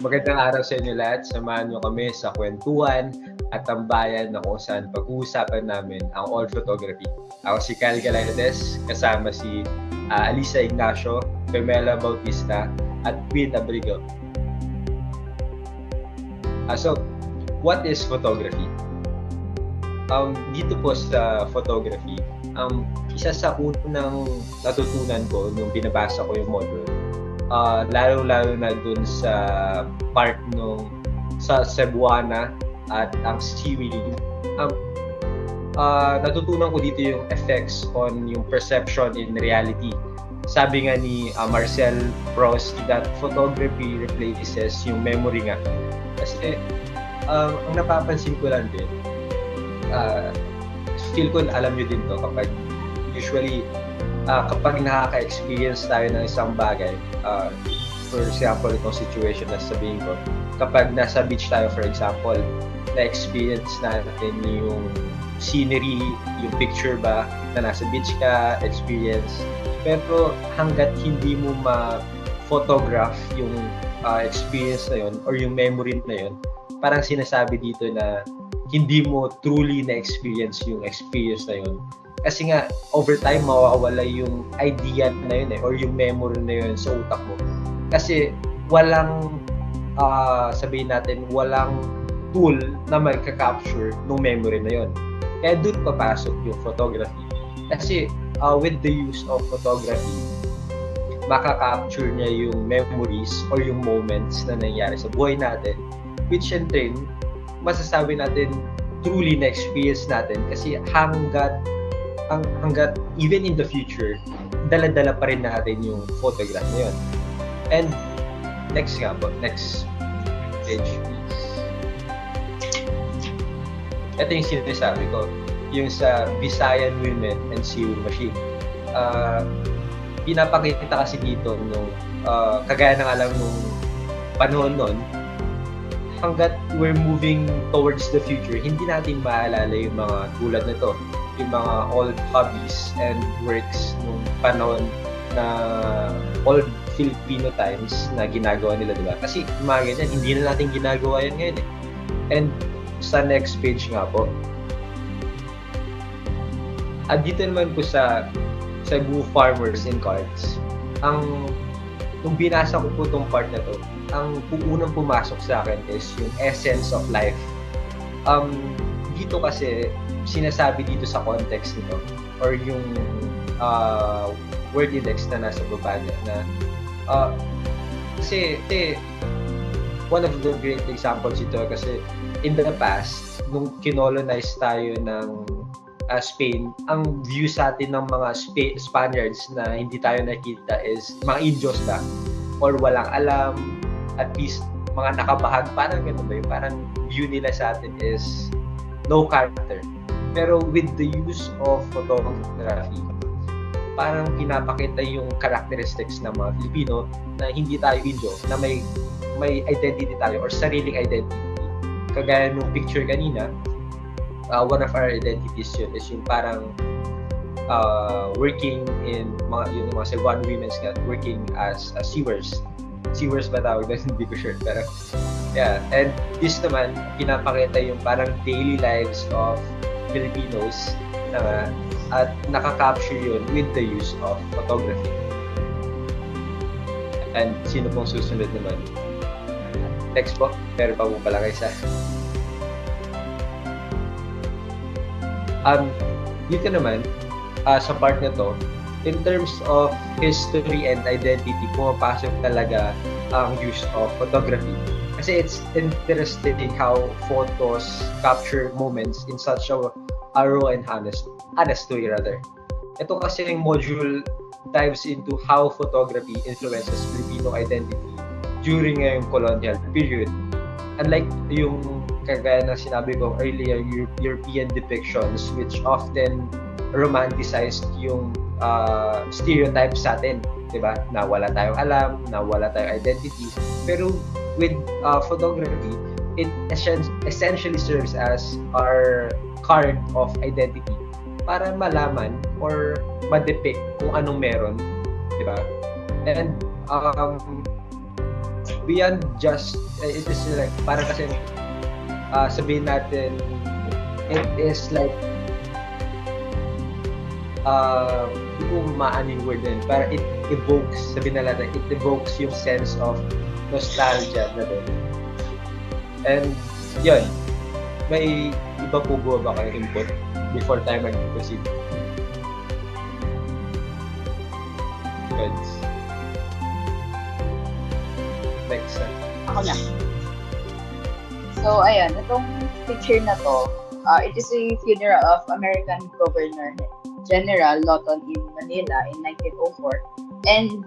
Magandang araw sa inyo lahat. Samahan niyo kami sa kwentuhan at tambayan na kung saan pag-uusapan namin ang all photography. Ako si Kyle Galaides, kasama si Alisa Ignacio, Pamela Bautista, at Queen Abrigo. So, what is photography? Dito po sa photography, isa sa unang natutunan ko nung binabasa ko yung module, lalo-lalo na dun sa part nung sa Cebuana at ang seaweed. Natutunan ko dito yung effects on yung perception in reality. Sabi nga ni Marcel Proust that photography replaces yung memory nga. Kasi ang napapansin ko lang din, feel ko alam nyo din to kapag usually kapag nakaka-experience tayo ng isang bagay, for example, itong situation na sabihin ko, kapag nasa beach tayo, for example, na-experience natin yung scenery, yung picture ba, na nasa beach ka, experience. Pero hanggat hindi mo ma-photograph yung experience na yun, or yung memory na yun, parang sinasabi dito na hindi mo truly na-experience yung experience na yun. Kasi nga, over time, mawawala yung idea na yun or yung memory na yun sa utak mo. Kasi walang, sabihin natin, walang tool na magka-capture ng memory na yun. Kaya doon papasok yung photography. Kasi with the use of photography, makaka-capture niya yung memories or yung moments na nangyari sa buhay natin, which in turn, masasabi natin truly na-experience natin kasi hanggat even in the future, dala-dala pa rin natin yung photograph na yun. And next page please. Ito yung sinasabi ko, yung sa Visayan Women and Sewing Machine. Pinapakita kasi dito nung kagaya ng alam nung panahon nun, hanggat we're moving towards the future, hindi natin maalala yung mga tulad nito, yung mga old hobbies and works nung panahon na old Filipino times na ginagawa nila, diba? Kasi mga ganyan, hindi na natin ginagawa yan ngayon eh. And sa next page nga po, dito naman po sa Cebu Farmers in Cards, nung binasa ko po itong part na to, ang unang pumasok sa akin is yung essence of life. Dito kasi, sinasabi dito sa context nito, or yung word index na nasa baba niya, na kasi one of the great examples ito, kasi in the past, nung kinolonize tayo ng Spain, ang view sa atin ng mga Spaniards na hindi tayo nakita is mga Indios ba, or walang alam, at least mga nakabahag, parang ganun ba yun, parang view nila sa atin is no character. Pero with the use of photography, parang pinapakita yung characteristics ng mga Filipino na hindi tayo Indio, na may identity tayo or sariling identity. Kagaya nung picture kanina, one of our identities yun is yung parang working in yung mga Cebuano women's nga, working as sewers. Sewers ba tawag doon? Hindi ko sure. Pero yeah, and this naman, pinapakita yung parang daily lives of Filipinos na at nakaka-capture yun with the use of photography. And sino pong susunod naman? Next po, pero pa mo pala kaysa. Dito naman, sa part na to, in terms of history and identity, pumapasok talaga ang use of photography. Kasi it's interesting how photos capture moments in such a raw and honest way rather. Ito kasi yung module dives into how photography influences Filipino identity during ngayong colonial period. Unlike yung kagaya na sinabi ko earlier, European depictions which often romanticized yung stereotypes sa atin, diba? Na wala tayong alam, na wala tayong identity. Pero with photography, it essentially serves as our card of identity para malaman or ma-depict kung anong meron, di ba? And beyond just, it is like, parang kasi, sabihin natin, it is like, hindi ko maaning word din, pero it evokes, sabihin na natin, it evokes yung sense of nostalgia na din. And, yun, may iba po ba kayong input before tayo mag-proceed? Friends. Next. Ako na. So, ayan, itong picture na to, it is a funeral of American Governor General Lawton in Manila in 1904. And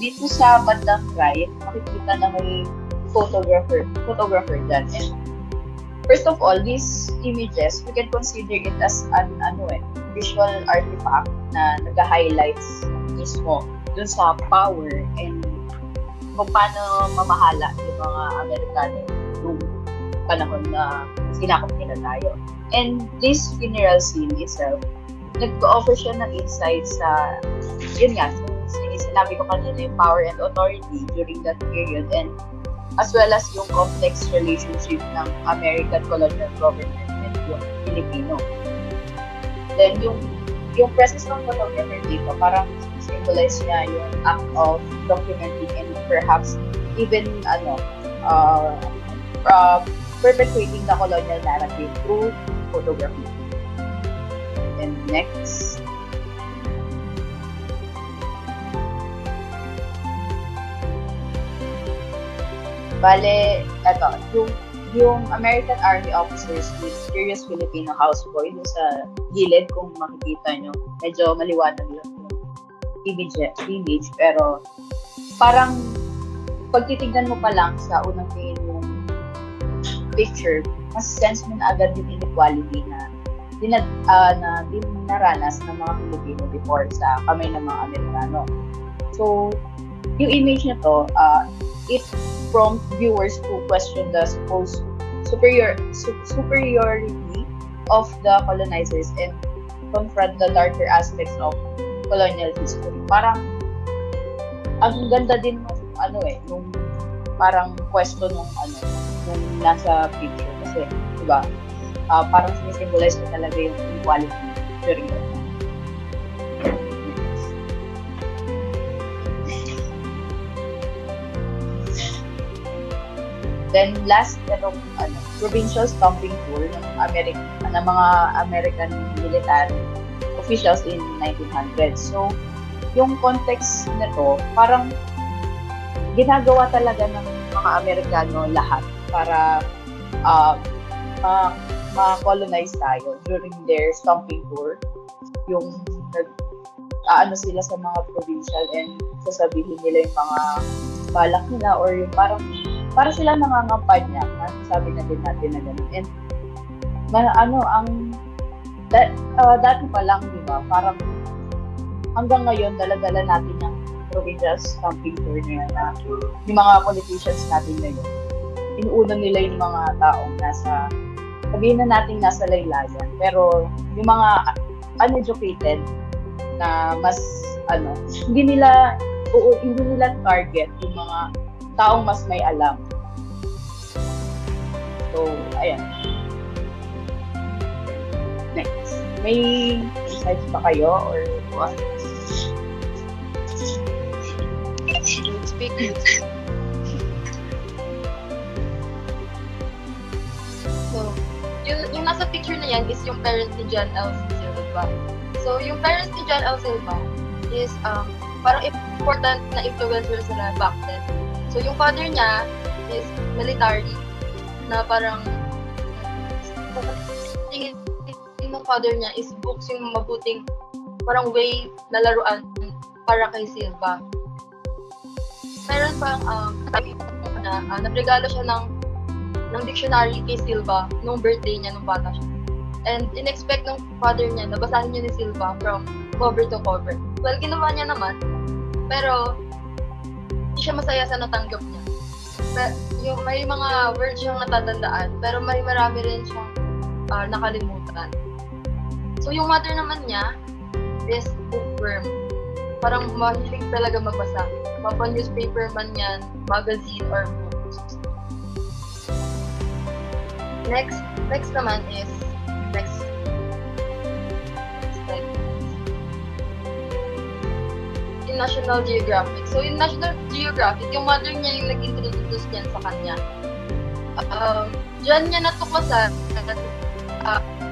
dito sa bandang right, makikita na may photographer dyan. And first of all, these images, we can consider it as an visual artifact na nag-highlights mismo dun sa power and kung paano mamahala yung mga Amerikano noong panahon na sinakop nila tayo. And this funeral scene itself, nag-offer siya ng insight sa, yun nga, sinabi ko kanina yung power and authority during that period, and as well as yung complex relationship ng American colonial government and yung Filipino. Then yung presence ng photographer dito, parang symbolize niya yung act of documenting and perhaps even perpetuating the colonial narrative through photography. And next. Bale, yung American Army officers with serious Filipino houseboy dun sa gilid, kung makikita nyo, medyo maliwanag lang yung image, pero parang pag titignan mo pa lang sa unang tingin yung picture, mas sense mo na agad yung inequality na dinaranas ng mga Pilipino before sa kamay ng mga Amerikano. So, yung image na to, it prompts viewers to question the supposed superiority of the colonizers and confront the darker aspects of colonial history. Parang, ang ganda din nung parang question nung nasa picture. Kasi, diba, parang sinisimbolize ko talaga yung inequality during that time. Then last, provincial stomping tour ng mga American military officials in 1900. So, yung context nito, parang ginagawa talaga ng mga Amerikano lahat para ma-colonize tayo during their stomping tour. Yung sila sa mga provincial and sasabihin nila yung mga balak nila or yung parang para sila nangangampanya, sabi na din natin na gano'n. And dati pa lang, di ba, parang hanggang ngayon dala-dala natin yung provincial stomping tour na yung mga politicians natin ngayon. Inuuna nila yung mga taong sabihin na natin nasa laylayan, pero yung mga uneducated na mas hindi nila target yung mga taong mas may alam. So, ayan. Next. May insights pa kayo or what? Speak. So, yung nasa picture na yan is yung parents ni John L. Silva. So, yung parents ni John L. Silva is parang important na influencer sila back then. So, yung father niya is military na parang tingin ng father niya is books yung mabuting parang way na laruan para kay Silva. Meron pang nagregalo siya ng dictionary kay Silva nung birthday niya nung bata siya. And in-expect ng father niya na basahin niya ni Silva from cover to cover. Well, ginawa niya naman, pero hindi siya masaya sa natanggap niya. May mga words siyang natatandaan, pero may marami rin siyang nakalimutan. So, yung mother naman niya is bookworm. Parang mahilig talaga magbasa. Mapa-newspaper man yan, magazine, or books. Next naman is, in National Geographic. So, in National Geographic, yung mother niya yung nag-introduce niyan sa kanya. Diyan niya natuklasan,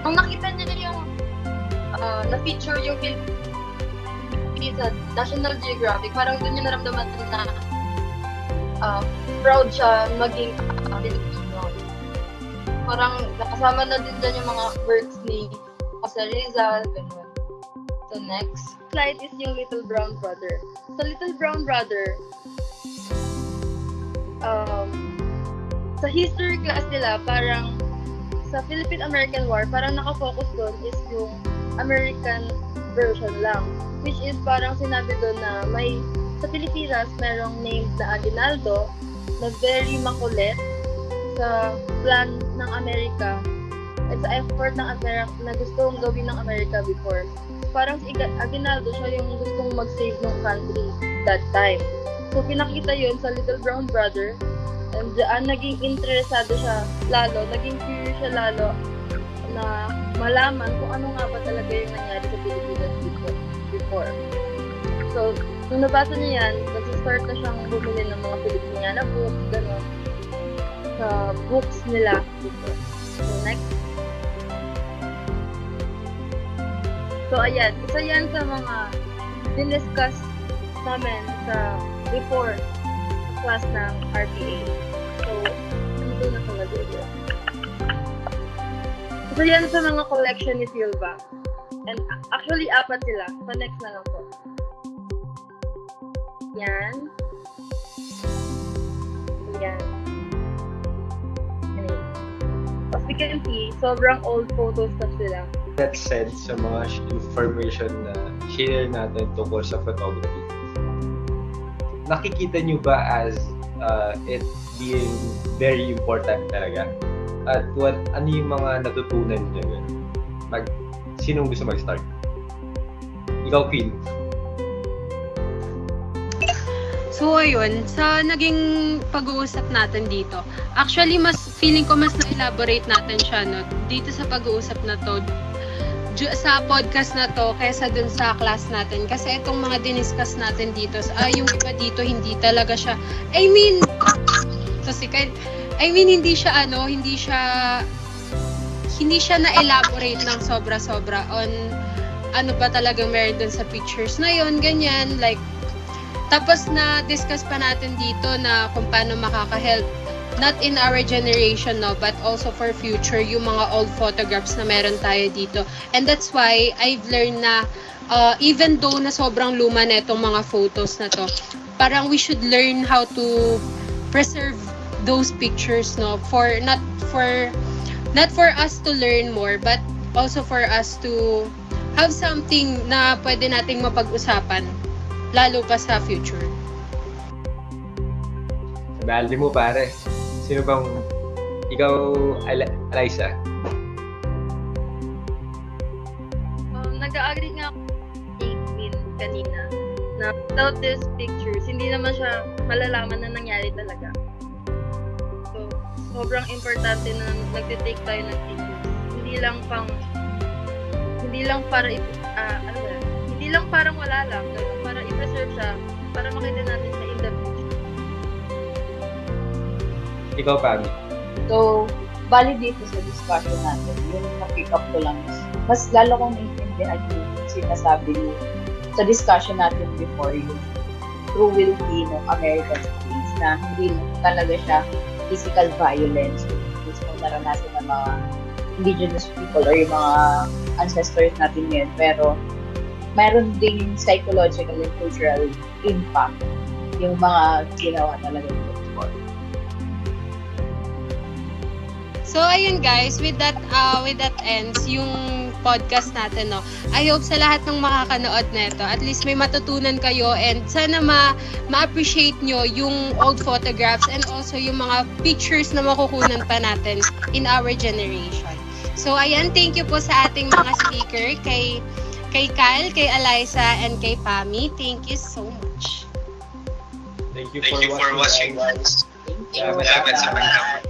nung nakita niya yung na-feature yung sa National Geographic, parang doon niya naramdaman na proud siya maging Pilipino. Parang nakasama na din dyan yung mga works ni Jose Rizal, ganun. So next slide is yung Little Brown Brother. So Little Brown Brother, sa history class nila, parang sa Philippine-American War, parang nakafocus doon is yung American version lang. Which is parang sinabi doon na may, sa Pilipinas, merong named na Aguinaldo na very makulit sa plan ng Amerika at sa effort ng Amerika na gustong gawin ng Amerika before. Parang si Aguinaldo siya yung gustong mag-save ng country that time. So pinakita yun sa Little Brown Brother, and naging interesado siya lalo, naging curious siya lalo na malaman kung ano nga ba talaga yung nangyari sa Pilipinas before. So, nung nabasa niya yan, nag-start na siyang bumili ng mga Filipiniana books, gano'n, sa books nila before. So, next. So, ayan. Isa yan sa mga diniscuss namin sa before sa class ng RPA. So, dito na ko nag-video. So, yan sa mga collection ni Silva. And actually, 4 sila. So, next na lang po. Yan. Yan. Anyway. As we can see, sobrang old photos na sila. That said, sa mga information na share natin tungkol sa photography, nakikita nyo ba as it being very important talaga? At ano yung mga natutunan nyo? Sinong gusto mag-start? Ikaw, Queen. So, ayun, sa naging pag-uusap natin dito, actually, feeling ko mas na-elaborate natin siya, no? Dito sa pag-uusap na to, sa podcast na to, kaysa dun sa class natin. Kasi itong mga diniscuss natin dito, yung iba dito, hindi talaga siya, hindi siya na-elaborate ng sobra-sobra on ano ba talagang meron dun sa pictures na yon, ganyan, like, tapos na-discuss pa natin dito na kung paano makaka-help, not in our generation, no, but also for future, yung mga old photographs na meron tayo dito. And that's why I've learned na, even though na sobrang luma na itong mga photos na to, parang we should learn how to preserve those pictures, no, not for us to learn more, but also for us to have something na pwede nating mapag-usapan, lalo pa sa future. Sabi mo, pare. Sino bang, ikaw, Eliza? Nag-agree nga ako kay kanina na without these pictures, hindi naman siya malalaman na nangyari talaga. So, sobrang importante na nagtitake tayo ng pictures. Hindi lang para hindi lang parang wala lang, para i-preserve siya, para makita natin siya in the future. Ikaw, Pami. So, bali dito sa discussion natin, yung na-pick up ko lang, mas lalo kong naiintindihan yung sinasabi niyo sa discussion natin before, yung cruelty ng American states na hindi talaga siya physical violence, gusto mong naranasan ng mga indigenous people or yung mga ancestors natin ngayon, pero mayroon ding psychological and cultural impact yung mga ginawa talaga before. So, ayun guys, with that ends yung podcast natin, no. I hope sa lahat ng makakanood nito, at least may matutunan kayo, and sana ma-appreciate nyo yung old photographs and also yung mga pictures na makukunan pa natin in our generation. So, ayan, thank you po sa ating mga speaker, kay Kay Kyle, kay Eliza, and kay Pami, thank you so much. Thank you for watching. Thank you. Salamat sa pagkakataon.